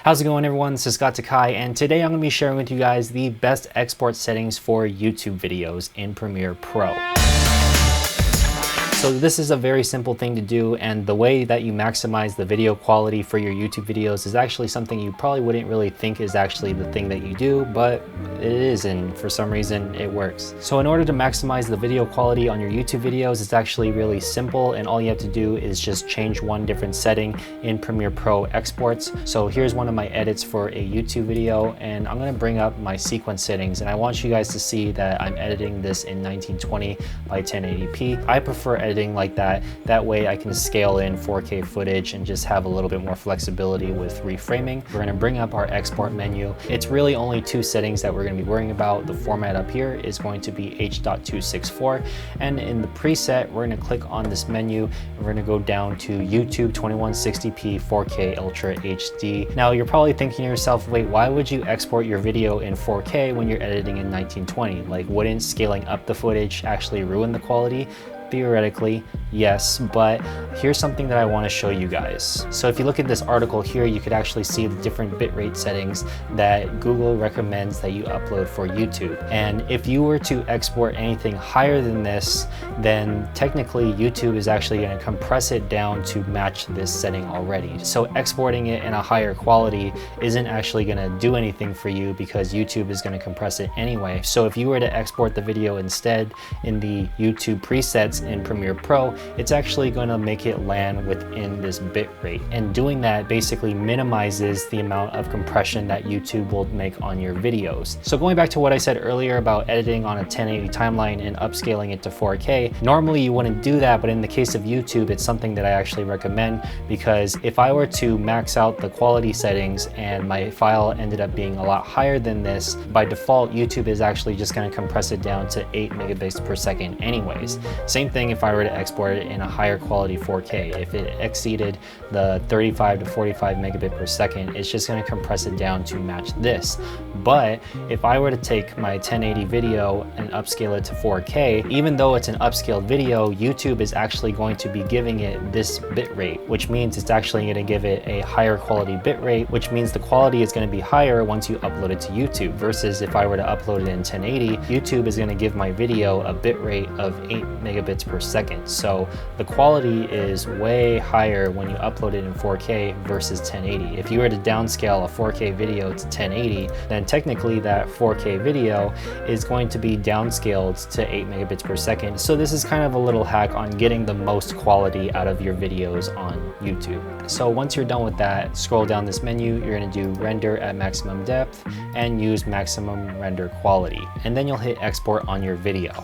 How's it going, everyone? This is Takai, and today I'm going to be sharing with you guys the best export settings for YouTube videos in Premiere Pro. So this is a very simple thing to do, and the way that you maximize the video quality for your YouTube videos is actually something you probably wouldn't really think is actually the thing that you do, but it is, and for some reason it works. So in order to maximize the video quality on your YouTube videos, it's actually really simple, and all you have to do is just change one different setting in Premiere Pro exports. So here's one of my edits for a YouTube video, and I'm going to bring up my sequence settings, and I want you guys to see that I'm editing this in 1920 by 1080p. I prefer editing like that. That way I can scale in 4K footage and just have a little bit more flexibility with reframing. We're going to bring up our export menu. It's really only two settings that we're going to be worrying about. The format up here is going to be H.264, and in the preset we're going to click on this menu and we're going to go down to YouTube 2160p 4K Ultra HD. Now you're probably thinking to yourself, wait, why would you export your video in 4K when you're editing in 1920? Like, wouldn't scaling up the footage actually ruin the quality? Theoretically, yes, but here's something that I want to show you guys. So if you look at this article here, you could actually see the different bitrate settings that Google recommends that you upload for YouTube. And if you were to export anything higher than this, then technically YouTube is actually going to compress it down to match this setting already. So exporting it in a higher quality isn't actually going to do anything for you because YouTube is going to compress it anyway. So if you were to export the video instead in the YouTube presets in Premiere Pro, it's actually going to make it land within this bit rate, and doing that basically minimizes the amount of compression that YouTube will make on your videos. So going back to what I said earlier about editing on a 1080 timeline and upscaling it to 4K, normally you wouldn't do that, but in the case of YouTube, it's something that I actually recommend, because if I were to max out the quality settings and my file ended up being a lot higher than this, by default YouTube is actually just going to compress it down to 8 megabits per second anyways. Same thing if I were to export it in a higher quality 4K. If it exceeded the 35 to 45 megabit per second, it's just going to compress it down to match this. But if I were to take my 1080 video and upscale it to 4K, even though it's an upscaled video, YouTube is actually going to be giving it this bit rate, which means it's actually going to give it a higher quality bit rate, which means the quality is going to be higher once you upload it to YouTube, versus if I were to upload it in 1080, YouTube is going to give my video a bit rate of 8 megabits per second. So the quality is way higher when you upload it in 4K versus 1080. If you were to downscale a 4K video to 1080, then technically that 4K video is going to be downscaled to 8 megabits per second. So this is kind of a little hack on getting the most quality out of your videos on YouTube. So once you're done with that, scroll down this menu, you're going to do render at maximum depth and use maximum render quality, and then you'll hit export on your video.